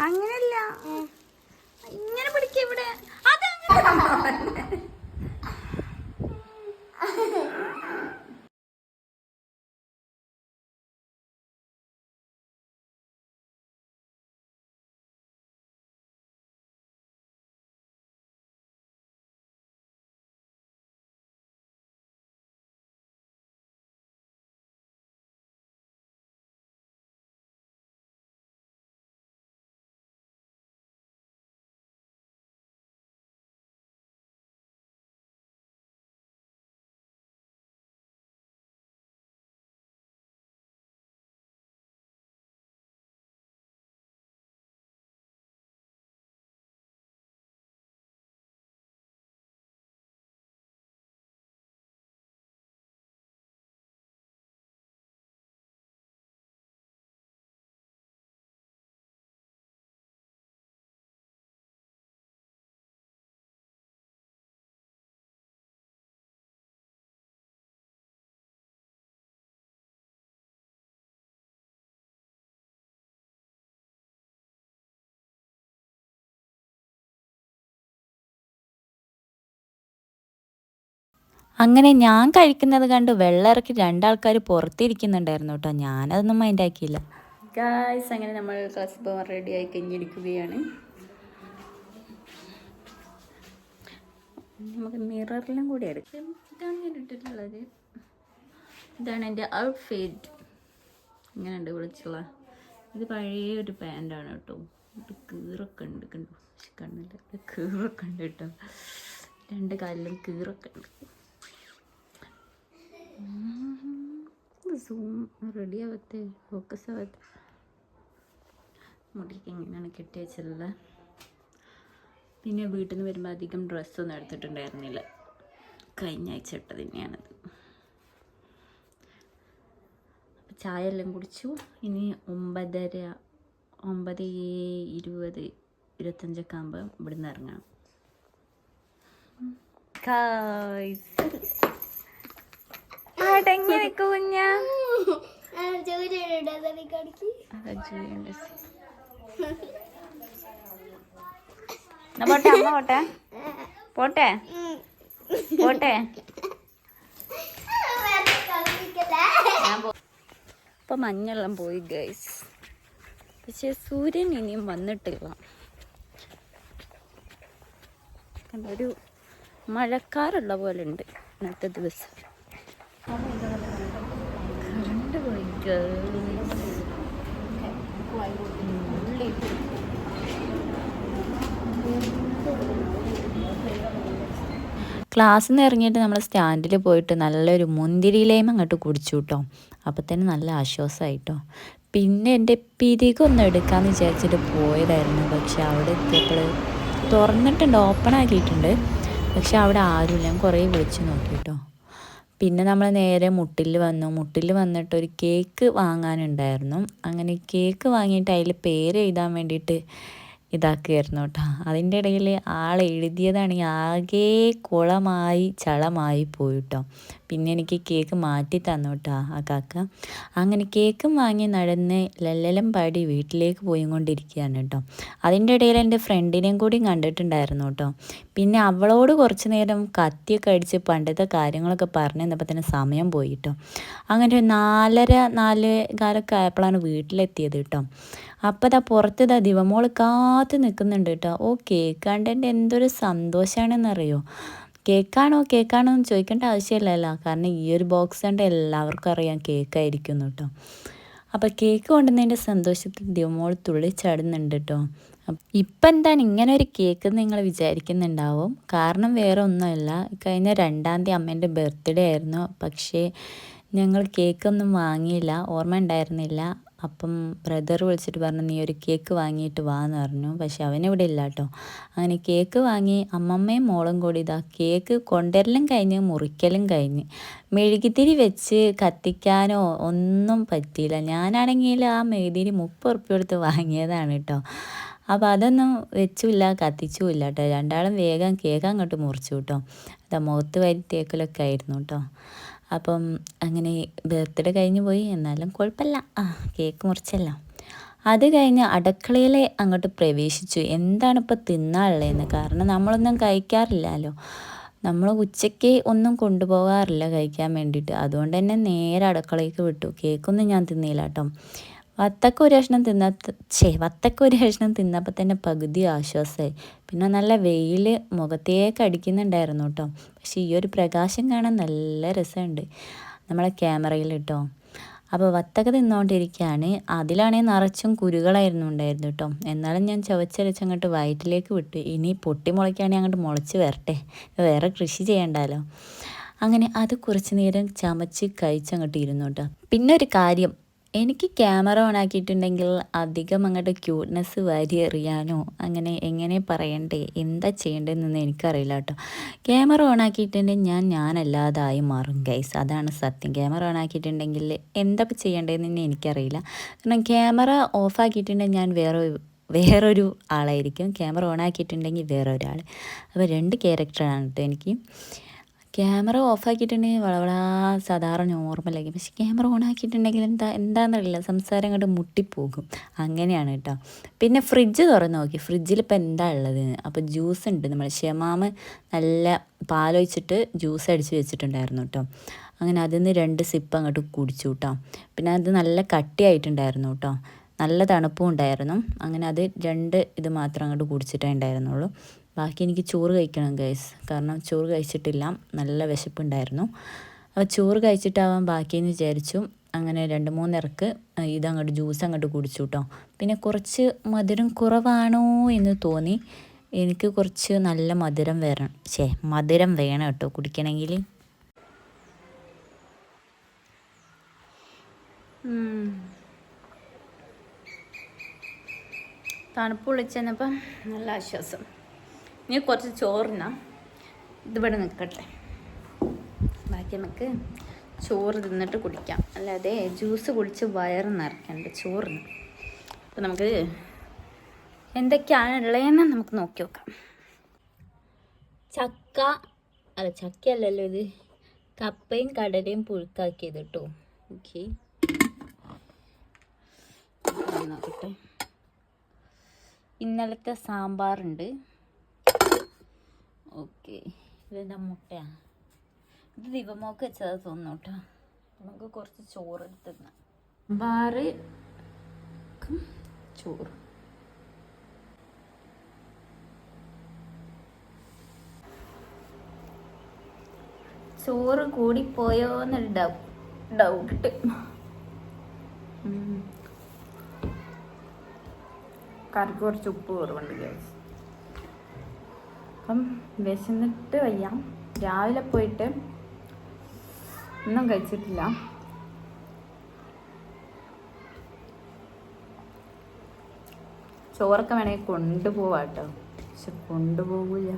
അങ്ങനല്ല, ഇങ്ങനെ പിടിക്ക ഇവിടെ. അതങ്ങനെ അങ്ങനെ ഞാൻ കഴിക്കുന്നത് കണ്ട് വെള്ളം ഇറക്കി രണ്ടാൾക്കാർ പുറത്തിരിക്കുന്നുണ്ടായിരുന്നു കേട്ടോ. ഞാനതൊന്നും മൈൻഡാക്കിയില്ല. ഗായ്സ്, അങ്ങനെ നമ്മൾ ക്ലാസ് പോകാൻ റെഡി ആയി കഴിഞ്ഞിരിക്കുകയാണ്. നമുക്ക് മിററിലും കൂടി എടുക്കാം. ഇതാണ് ഞാൻ ഇട്ടിട്ടുള്ളത്. ഇതാണ് എൻ്റെ ഔട്ട്ഫിറ്റ്. ഇങ്ങനെയുണ്ട് വിളിച്ചുള്ള. ഇത് പഴയ ഒരു പാൻറ്റാണ് കേട്ടോ. ഇത് കീറൊക്കെ ഉണ്ട്, കണ്ടു കണ്ണില്ല, കീറൊക്കെ ഉണ്ട് കേട്ടോ. രണ്ട് കാലിലും കീറൊക്കെ ഉണ്ട്. സൂം റെഡി ആവത്തെ, ഫോക്കസ് ആവത്തെ. മുടിക്ക് എങ്ങനെയാണ് കെട്ടി വെച്ചുള്ളത്. പിന്നെ വീട്ടിൽ നിന്ന് വരുമ്പോൾ അധികം ഡ്രസ്സൊന്നും എടുത്തിട്ടുണ്ടായിരുന്നില്ല. കഴിഞ്ഞ ആഴ്ച ഇട്ടത് തന്നെയാണത്. ചായ എല്ലാം കുടിച്ചു. ഇനി 9:30, 9:20, 25 ആകുമ്പോൾ ഇവിടുന്ന് ഇറങ്ങണം. അടങ്ങനെ കുഞ്ഞ പോട്ടെ, അമ്മ പോട്ടെ, പോട്ടെ പോട്ടെ. ഇപ്പം മഞ്ഞെല്ലാം പോയി ഗൈസ്. പക്ഷെ സൂര്യൻ ഇനിയും വന്നിട്ടില്ല. ഒരു മഴക്കാറുള്ള പോലെ ഉണ്ട് ഇന്നത്തെ ദിവസം. കറണ്ട് പോയി ഗൈസ്. ക്ലാസ്സിൽ നിന്ന് ഇറങ്ങിയിട്ട് നമ്മൾ സ്റ്റാൻഡിൽ പോയിട്ട് നല്ലൊരു മുന്തിരിയിലേയും അങ്ങോട്ട് കുടിച്ചു കേട്ടോ. അപ്പോൾ തന്നെ നല്ല ആശ്വാസമായിട്ടോ. പിന്നെ എൻ്റെ പിരികൊന്ന് എടുക്കാമെന്ന് വിചാരിച്ചിട്ട് പോയതായിരുന്നു. പക്ഷെ അവിടെ എത്തിയപ്പോൾ തുറന്നിട്ടുണ്ട്, ഓപ്പൺ ആക്കിയിട്ടുണ്ട്. പക്ഷെ അവിടെ ആരുമില്ല. ഞാൻ കുറേ വിളിച്ച് നോക്കി കേട്ടോ. പിന്നെ നമ്മൾ നേരെ മുട്ടിൽ വന്നു. മുട്ടിൽ വന്നിട്ട് ഒരു കേക്ക് വാങ്ങാനുണ്ടായിരുന്നു. അങ്ങനെ കേക്ക് വാങ്ങിയിട്ട് അതിൽ പേര് എഴുതാൻ വേണ്ടിയിട്ട് ഇതാക്കുകയായിരുന്നു കേട്ടോ. അതിൻ്റെ ഇടയിൽ ആൾ എഴുതിയതാണെങ്കിൽ ആകെ കുളമായി ചളമായി പോയിട്ടോ. പിന്നെ എനിക്ക് കേക്ക് മാറ്റി തന്നു കേട്ടോ ആ കാക്ക. അങ്ങനെ കേക്കും വാങ്ങി നടന്ന് ലല്ലലം പാടി വീട്ടിലേക്ക് പോയി കൊണ്ടിരിക്കുകയാണ് കേട്ടോ. അതിൻ്റെ ഇടയിൽ എൻ്റെ ഫ്രണ്ടിനെയും കൂടി കണ്ടിട്ടുണ്ടായിരുന്നു കേട്ടോ. പിന്നെ അവളോട് കുറച്ച് നേരം കത്തിയൊക്കെ അടിച്ച് പണ്ടത്തെ കാര്യങ്ങളൊക്കെ പറഞ്ഞു തന്നപ്പോൾ തന്നെ സമയം പോയി കേട്ടോ. അങ്ങനെ ഒരു 4:45 ആയപ്പോഴാണ് വീട്ടിലെത്തിയത് കേട്ടോ. അപ്പോൾ ഇതാ പുറത്ത് ദിവമോൾ കാത്ത് നിൽക്കുന്നുണ്ട് കേട്ടോ. ഓ, കേക്ക് കണ്ടെൻ്റെ എന്തൊരു സന്തോഷമാണെന്നറിയോ. കേക്കാണോ എന്ന് ചോദിക്കേണ്ട ആവശ്യമില്ലല്ലോ. കാരണം ഈ ഒരു ബോക്സ് കണ്ട് എല്ലാവർക്കും അറിയാം കേക്കായിരിക്കും കേട്ടോ. അപ്പോൾ കേക്ക് കൊണ്ടുവന്നതിൻ്റെ സന്തോഷത്തിൽ ദിവമോൾ തുള്ളിച്ചാടുന്നുണ്ട് കേട്ടോ. ഇപ്പം എന്താണ് ഇങ്ങനെ ഒരു കേക്ക് നിങ്ങൾ വിചാരിക്കുന്നുണ്ടാവും. കാരണം വേറെ ഒന്നുമല്ല, കഴിഞ്ഞ 2-ാം തീയതി അമ്മേൻ്റെ ബർത്ത്ഡേ ആയിരുന്നു. പക്ഷേ ഞങ്ങൾ കേക്കൊന്നും വാങ്ങിയില്ല, ഓർമ്മ ഉണ്ടായിരുന്നില്ല. അപ്പം ബ്രദർ വിളിച്ചിട്ട് പറഞ്ഞു നീ ഒരു കേക്ക് വാങ്ങിയിട്ട് വാന്ന് പറഞ്ഞു. പക്ഷെ അവനിവിടെ ഇല്ല കേട്ടോ. അങ്ങനെ കേക്ക് വാങ്ങി അമ്മമ്മയും മോളും കൂടി ഇതാ കേക്ക് കൊണ്ടുവരലും കഴിഞ്ഞ് മുറിക്കലും കഴിഞ്ഞ്. മെഴുകുതിരി വെച്ച് കത്തിക്കാനോ ഒന്നും പറ്റിയില്ല. ഞാനാണെങ്കിൽ ആ മെഴുകുതിരി 30 ഉറുപ്യ കൊടുത്ത് വാങ്ങിയതാണ് കേട്ടോ. അപ്പോൾ അതൊന്നും വെച്ചുമില്ല കത്തിച്ചുമില്ല കേട്ടോ. രണ്ടാളും വേഗം കേക്ക് അങ്ങോട്ട് മുറിച്ചു കേട്ടോ. അതാ മുഖത്ത് വാരി തേക്കലൊക്കെ ആയിരുന്നു കേട്ടോ. അപ്പം അങ്ങനെ ബർത്ത്ഡേ കഴിഞ്ഞ് പോയി, എന്നാലും കുഴപ്പമില്ല. കേക്ക് മുറിച്ചല്ലോ. അത് കഴിഞ്ഞ് അടുക്കളയിൽ അങ്ങോട്ട് പ്രവേശിച്ചു. എന്താണ് ഇപ്പോൾ തിന്നാനുള്ളതെന്ന്. കാരണം നമ്മളൊന്നും കഴിക്കാറില്ലല്ലോ, നമ്മൾ ഉച്ചയ്ക്ക് ഒന്നും കൊണ്ടുപോകാറില്ല കഴിക്കാൻ വേണ്ടിയിട്ട്. അതുകൊണ്ട് തന്നെ നേരെ അടുക്കളയ്ക്ക് വിട്ടു. കേക്കൊന്നും ഞാൻ തിന്നില്ല കേട്ടോ. വത്തക്ക ഒരു കഷ്ണം തിന്നപ്പോൾ തന്നെ പകുതി ആശ്വാസമായി. പിന്നെ നല്ല വെയിൽ മുഖത്തേക്ക് അടിക്കുന്നുണ്ടായിരുന്നു കേട്ടോ. പക്ഷേ ഈ ഒരു പ്രകാശം കാണാൻ നല്ല രസമുണ്ട് നമ്മളെ ക്യാമറയിൽ കേട്ടോ. അപ്പോൾ വത്തക്ക തിന്നുകൊണ്ടിരിക്കുകയാണ്. അതിലാണെങ്കിൽ നിറച്ചും കുരുകളായിരുന്നു ഉണ്ടായിരുന്നു കേട്ടോ. എന്നാലും ഞാൻ ചവച്ചരച്ചങ്ങോട്ട് വയറ്റിലേക്ക് വിട്ടു. ഇനി പൊട്ടി മുളയ്ക്കുകയാണെങ്കിൽ അങ്ങോട്ട് മുളച്ച് വരട്ടെ, വേറെ കൃഷി ചെയ്യണ്ടല്ലോ. അങ്ങനെ അത് കുറച്ച് നേരം ചമച്ച് കഴിച്ചങ്ങോട്ട് ഇരുന്നു കേട്ടോ. പിന്നെ ഒരു കാര്യം, എനിക്ക് ക്യാമറ ഓൺ ആക്കിയിട്ടുണ്ടെങ്കിൽ അധികം അങ്ങോട്ട് ക്യൂട്ട്നെസ് വാരി എറിയാനോ അങ്ങനെ എങ്ങനെ പറയണ്ടേ, എന്താ ചെയ്യേണ്ടതെന്നൊന്നും എനിക്കറിയില്ല കേട്ടോ. ക്യാമറ ഓൺ ആക്കിയിട്ടുണ്ടെങ്കിൽ ഞാനല്ലാതായി മാറും ഗൈസ്, അതാണ് സത്യം. ക്യാമറ ഓൺ ആക്കിയിട്ടുണ്ടെങ്കിൽ എന്താ ചെയ്യേണ്ടതെന്ന് എനിക്കറിയില്ല. കാരണം ക്യാമറ ഓഫ് ആക്കിയിട്ടുണ്ടെങ്കിൽ ഞാൻ വേറൊരു ആളായിരിക്കും, ക്യാമറ ഓൺ ആക്കിയിട്ടുണ്ടെങ്കിൽ വേറൊരാൾ. അപ്പോൾ 2 ക്യാരക്ടറാണ് കേട്ടോ എനിക്ക്. ക്യാമറ ഓഫ് ആക്കിയിട്ടുണ്ടെങ്കിൽ വളവളാ സാധാരണ നോർമലായിരിക്കും. പക്ഷെ ക്യാമറ ഓൺ ആക്കിയിട്ടുണ്ടെങ്കിൽ എന്താണെന്നറിയില്ല, സംസാരം അങ്ങോട്ട് മുട്ടിപ്പോകും. അങ്ങനെയാണ് കേട്ടോ. പിന്നെ ഫ്രിഡ്ജ് തുറന്ന് നോക്കി, ഫ്രിഡ്ജിൽ ഇപ്പോൾ എന്താ ഉള്ളത്. അപ്പോൾ ജ്യൂസ് ഉണ്ട്, നമ്മൾ ഷമാമ് നല്ല പാലൊഴിച്ചിട്ട് ജ്യൂസ് അടിച്ച് വെച്ചിട്ടുണ്ടായിരുന്നു കേട്ടോ. അങ്ങനെ അതിൽ നിന്ന് 2 സിപ്പ് അങ്ങോട്ട് കുടിച്ചു കേട്ടോ. പിന്നെ അത് നല്ല കട്ടിയായിട്ടുണ്ടായിരുന്നു കേട്ടോ, നല്ല തണുപ്പും ഉണ്ടായിരുന്നു. അങ്ങനെ അത് 2 ഇത് മാത്രം അങ്ങോട്ട് കുടിച്ചിട്ടേ ഉണ്ടായിരുന്നുള്ളൂ. ബാക്കി എനിക്ക് ചോറ് കഴിക്കണം ഗൈസ്, കാരണം ചോറ് കഴിച്ചിട്ടില്ല, നല്ല വിശപ്പുണ്ടായിരുന്നു. അപ്പോൾ ചോറ് കഴിച്ചിട്ടാവാൻ ബാക്കിയെന്ന് വിചാരിച്ചു. അങ്ങനെ 2-3 ഇറക്ക് ഇതങ്ങോട്ട് ജ്യൂസ് അങ്ങോട്ട് കുടിച്ചു കേട്ടോ. പിന്നെ കുറച്ച് മധുരം കുറവാണോ എന്ന് തോന്നി. എനിക്ക് കുറച്ച് നല്ല മധുരം വേണം കേട്ടോ കുടിക്കണമെങ്കിൽ. തണുപ്പ് വിളിച്ചെന്നപ്പം നല്ല ആശ്വാസം. ഇനി കുറച്ച് ചോറിനാ, ഇതിവിടെ നിൽക്കട്ടെ, ബാക്കി നമുക്ക് ചോറ് തിന്നിട്ട് കുടിക്കാം. അല്ലാതെ ജ്യൂസ് കുടിച്ച് വയറ് നിറയ്ക്കണ്ട ചോറിന്. അപ്പോൾ നമുക്ക് എന്തൊക്കെയാണ് ഉള്ളതെന്ന് നമുക്ക് നോക്കി നോക്കാം. ചക്കയല്ലല്ലോ ഇത്, കപ്പയും കടലയും പുഴുക്കാക്കിയത് കേട്ടോ. ഓക്കെ, നോക്കട്ടെ. ഇന്നലത്തെ സാമ്പാറുണ്ട്. ഓക്കെ, ഇതെന്താ മുട്ടയാണ്, ഇത് ദിവമോക്ക് വെച്ചത് തോന്നുന്നു കേട്ടോ. നമുക്ക് കുറച്ച് ചോറ് എടുത്തിരുന്ന സാമ്പാറ് ചോറ്. ചോറ് കൂടിപ്പോയോ എന്നൊരു ഡൗട്ട്. കറിക്ക് കുറച്ച് ഉപ്പ് കുറവുണ്ട് ഗ്യാസ്. അപ്പം വിശന്നിട്ട് വയ്യ. രാവിലെ പോയിട്ട് ഒന്നും കഴിച്ചിട്ടില്ല. ചോറൊക്കെ വേണമെങ്കിൽ കൊണ്ടുപോവാം കേട്ടോ, പക്ഷെ കൊണ്ടുപോകില്ല.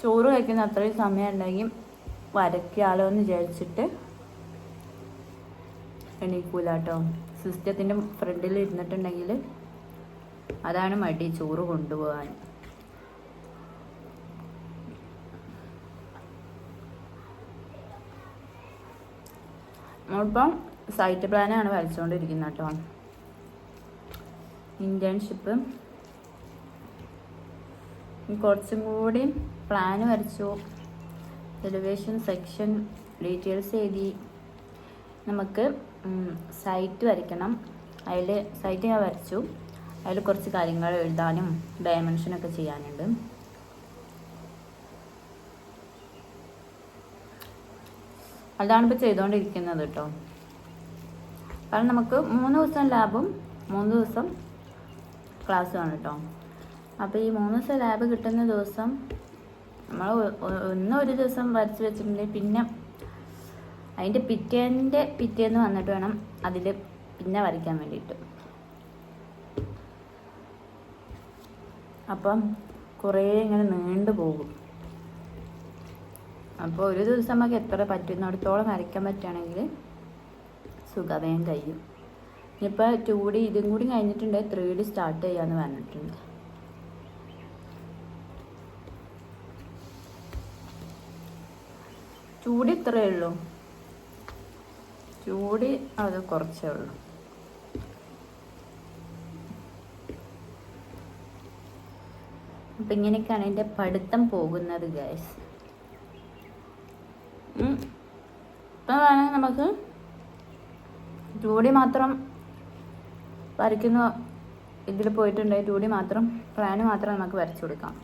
ചോറ് കഴിക്കുന്ന അത്രയും സമയം ഉണ്ടെങ്കിൽ വരയ്ക്കാലോ എന്ന് വിചാരിച്ചിട്ട് എണീക്കൂല കേട്ടോ. സിസ്റ്റത്തിൻ്റെ ഫ്രണ്ടിൽ ഇരുന്നിട്ടുണ്ടെങ്കിൽ അതാണ് മടി, ചോറ് കൊണ്ടുപോകാൻ. നമ്മളിപ്പം സൈറ്റ് പ്ലാനാണ് വരച്ചുകൊണ്ടിരിക്കുന്നത് കേട്ടോ. ഇൻറ്റേൺഷിപ്പ് കുറച്ചും കൂടി പ്ലാന് വരച്ചു. എലിവേഷൻ സെക്ഷൻ ഡീറ്റെയിൽസ് എഴുതി. നമുക്ക് സൈറ്റ് വരയ്ക്കണം. അതിൽ സൈറ്റ് ഞാൻ വരച്ചു. അതിൽ കുറച്ച് കാര്യങ്ങൾ എഴുതാനും ഡയമെൻഷനൊക്കെ ചെയ്യാനുണ്ട്. അതാണിപ്പോൾ ചെയ്തുകൊണ്ടിരിക്കുന്നത് കേട്ടോ. കാരണം നമുക്ക് 3 ദിവസം ലാബും 3 ദിവസം ക്ലാസ്സുമാണ് കേട്ടോ. അപ്പോൾ ഈ 3 ദിവസം ലാബ് കിട്ടുന്ന ദിവസം നമ്മൾ ഒരു ദിവസം വരച്ച് വെച്ചിട്ടുണ്ടെങ്കിൽ പിന്നെ അതിൻ്റെ പിറ്റേന്ന് വന്നിട്ട് വേണം അതിൽ പിന്നെ വരയ്ക്കാൻ വേണ്ടിയിട്ട്. അപ്പം കുറേ ഇങ്ങനെ നീണ്ടു പോകും. അപ്പോൾ ഒരു ദിവസം നമുക്ക് എത്ര പറ്റുന്നിടത്തോളം വരയ്ക്കാൻ പറ്റുകയാണെങ്കിൽ സുഖമേം കഴിയും. ഇനിയിപ്പോൾ 2D ഇതും കൂടി കഴിഞ്ഞിട്ടുണ്ട് 3D സ്റ്റാർട്ട് ചെയ്യാമെന്ന് പറഞ്ഞിട്ടുണ്ട്. ചൂട് ഇത്രയേ ഉള്ളൂ, ചൂട് അത് കുറച്ചേ ഉള്ളൂ. അപ്പം ഇങ്ങനെയൊക്കെയാണ് എൻ്റെ പഠിത്തം പോകുന്നത് ഗൈസ്. ഇപ്പം വേണമെങ്കിൽ നമുക്ക് ജൂഡി മാത്രം വരയ്ക്കുന്ന ഇതിൽ പോയിട്ടുണ്ടെങ്കിൽ ജൂഡി മാത്രം പ്ലാന് മാത്രം നമുക്ക് വരച്ചു കൊടുക്കാം.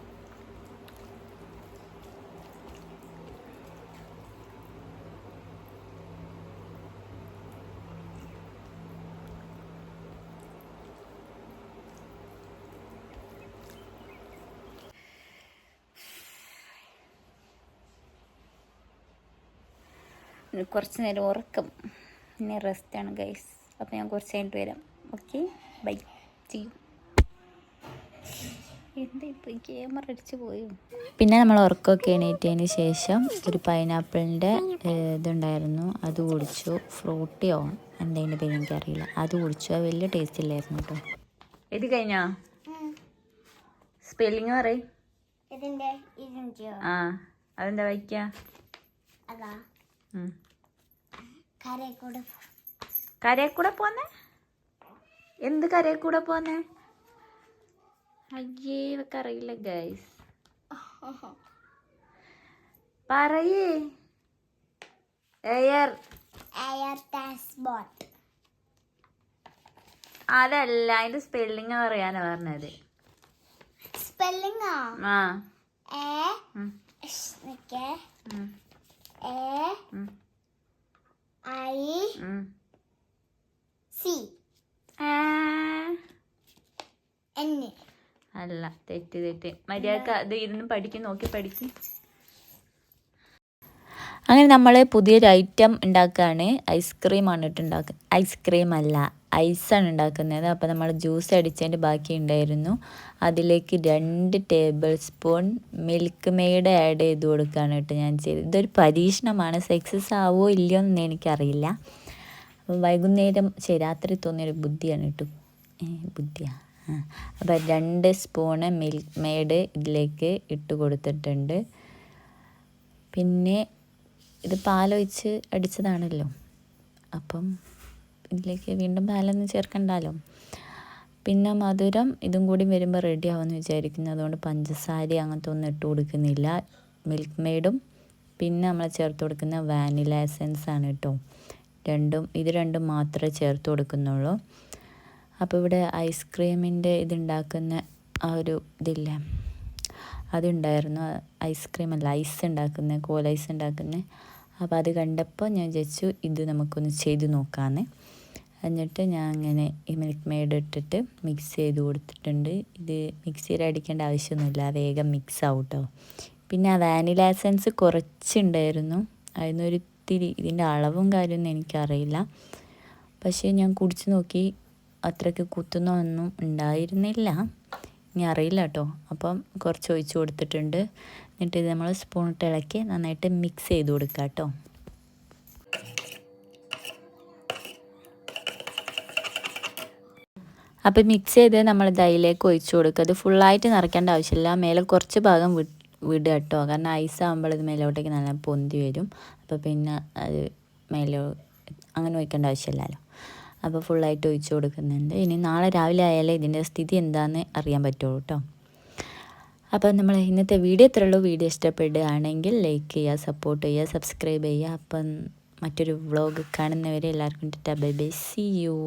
കുറച്ച് നേരം ഉറക്കം, പിന്നെ റെസ്റ്റാണ് ഗൈസ്. അപ്പോൾ ഞാൻ കുറച്ച് കഴിഞ്ഞിട്ട് വരാം. Okay, bye, see you. എന്താ ഇപ്പോൾ ക്യാമറ അടിച്ച് പോയോ? പിന്നെ നമ്മൾ ഉറക്കമൊക്കെ എണീറ്റതിന് ശേഷം ഒരു പൈനാപ്പിളിൻ്റെ ഇതുണ്ടായിരുന്നു, അത് കുടിച്ചു. ഫ്രൂട്ടിയോ എന്തെങ്കിലും പേര് എനിക്കറിയില്ല, അത് കുടിച്ചു. അത് വലിയ ടേസ്റ്റ് ഇല്ലായിരുന്നു കേട്ടോ. ഇത് കഴിഞ്ഞോ? സ്പെല്ലിങ് പറയും. ആ, അതെന്താ വായിക്കുക? കരയെക്കൂടെ പോന്നെ? എന്ത് കരയെക്കൂടെ പോന്നെ? അയ്യേ, ഇവക്ക് അറിയില്ല ഗൈസ്. പറയേ. Air transport. അതല്ല, അതിന്റെ സ്പെല്ലിങ് പറയാനാ പറഞ്ഞത്. സ്പെല്ലിംഗ് ആ അല്ല, തെറ്റ്. മര്യാദക്ക് അത് ഇരുന്ന് പഠിക്കും, നോക്കി പഠിക്കും. അങ്ങനെ നമ്മൾ പുതിയൊരു ഐറ്റം ഉണ്ടാക്കുകയാണ്. ഐസ്ക്രീമാണ് ഉണ്ടാക്കുന്നത്. ഐസ്ക്രീം അല്ല, ഐസാണ് ഉണ്ടാക്കുന്നത്. അപ്പോൾ നമ്മൾ ജ്യൂസ് അടിച്ചതിൻ്റെ ബാക്കി ഉണ്ടായിരുന്നു. അതിലേക്ക് 2 table spoon milk made add ചെയ്ത് കൊടുക്കുകയാണ് കേട്ടോ ഞാൻ ചെയ്തത്. ഇതൊരു പരീക്ഷണമാണ്, സക്സസ് ആവോ ഇല്ലയോ എന്ന് എനിക്കറിയില്ല. വൈകുന്നേരം രാത്രി തോന്നിയൊരു ബുദ്ധിയാണ് കേട്ടോ, ബുദ്ധിയാണ്. അപ്പോൾ 2 സ്പൂണ് മിൽക്ക് മെയ്ഡ് ഇതിലേക്ക് ഇട്ട് കൊടുത്തിട്ടുണ്ട്. പിന്നെ ഇത് പാലൊഴിച്ച് അടിച്ചതാണല്ലോ, അപ്പം ഇതിലേക്ക് വീണ്ടും പാലൊന്നും ചേർക്കണ്ടല്ലോ. പിന്നെ മധുരം ഇതും കൂടി വരുമ്പോൾ റെഡി ആവുമെന്ന് വിചാരിക്കുന്നു. അതുകൊണ്ട് പഞ്ചസാര അങ്ങനത്തെ ഒന്നും ഇട്ട് കൊടുക്കുന്നില്ല. മിൽക്ക് മെയ്ഡും പിന്നെ നമ്മൾ ചേർത്ത് കൊടുക്കുന്ന വാനില എസൻസ് ആണ് കേട്ടോ. ഇത് രണ്ടും മാത്രമേ ചേർത്ത് കൊടുക്കുന്നുള്ളൂ. അപ്പോൾ ഇവിടെ ഐസ്ക്രീമിൻ്റെ ഇതുണ്ടാക്കുന്ന ആ ഒരു ഇതില്ലേ, അതുണ്ടായിരുന്നു. ഐസ്ക്രീം അല്ല, ഐസ് ഉണ്ടാക്കുന്നത്, കോലൈസ് ഉണ്ടാക്കുന്നത്. അപ്പോൾ അത് കണ്ടപ്പോൾ ഞാൻ വിചാരിച്ചു ഇത് നമുക്കൊന്ന് ചെയ്ത് നോക്കാമെന്ന്. എന്നിട്ട് ഞാൻ അങ്ങനെ ഈ മിൽക്ക് മെയ്ഡ് ഇട്ടിട്ട് മിക്സ് ചെയ്ത് കൊടുത്തിട്ടുണ്ട്. ഇത് മിക്സിയിൽ അടിക്കേണ്ട ആവശ്യമൊന്നുമില്ല, വേഗം മിക്സ് ആവും കേട്ടോ. പിന്നെ ആ വാനില എസൻസ് കുറച്ചുണ്ടായിരുന്നു, അതിനൊരു ഇത്തിരി, ഇതിൻ്റെ അളവും കാര്യമൊന്നും എനിക്കറിയില്ല. പക്ഷേ ഞാൻ കുടിച്ച് നോക്കി, അത്രയ്ക്ക് കുത്തുന്നൊന്നും ഉണ്ടായിരുന്നില്ല. ഇനി അറിയില്ല കേട്ടോ. അപ്പം കുറച്ച് ഒഴിച്ച് കൊടുത്തിട്ടുണ്ട്. എന്നിട്ട് ഇത് നമ്മൾ സ്പൂണിട്ട് ഇളക്കി നന്നായിട്ട് മിക്സ് ചെയ്ത് കൊടുക്കുക കേട്ടോ. അപ്പം മിക്സ് ചെയ്ത് നമ്മൾ അതിലേക്ക് ഒഴിച്ച് കൊടുക്കുക. അത് ഫുള്ളായിട്ട് നിറയ്ക്കേണ്ട ആവശ്യമില്ല, മേലെ കുറച്ച് ഭാഗം വിടുക കേട്ടോ. കാരണം ഐസ് ആകുമ്പോൾ ഇത് മേലോട്ടേക്ക് നല്ല പൊന്തി വരും. അപ്പോൾ പിന്നെ അത് മേലെ അങ്ങനെ ഒഴിക്കേണ്ട ആവശ്യമില്ലല്ലോ. അപ്പോൾ ഫുള്ളായിട്ട് ഒഴിച്ച് കൊടുക്കുന്നുണ്ട്. ഇനി നാളെ രാവിലെ ആയാലേ ഇതിൻ്റെ സ്ഥിതി എന്താണെന്ന് അറിയാൻ പറ്റുള്ളൂ കേട്ടോ. അപ്പോൾ നമ്മൾ ഇന്നത്തെ വീഡിയോ ഇത്രയുള്ളൂ. വീഡിയോ ഇഷ്ടപ്പെടുകയാണെങ്കിൽ ലൈക്ക് ചെയ്യുക, സപ്പോർട്ട് ചെയ്യുക, സബ്സ്ക്രൈബ് ചെയ്യുക. അപ്പം മറ്റൊരു വ്ളോഗ് കാണുന്നവരെ എല്ലാവർക്കും ബൈ ബൈ, സീ യു.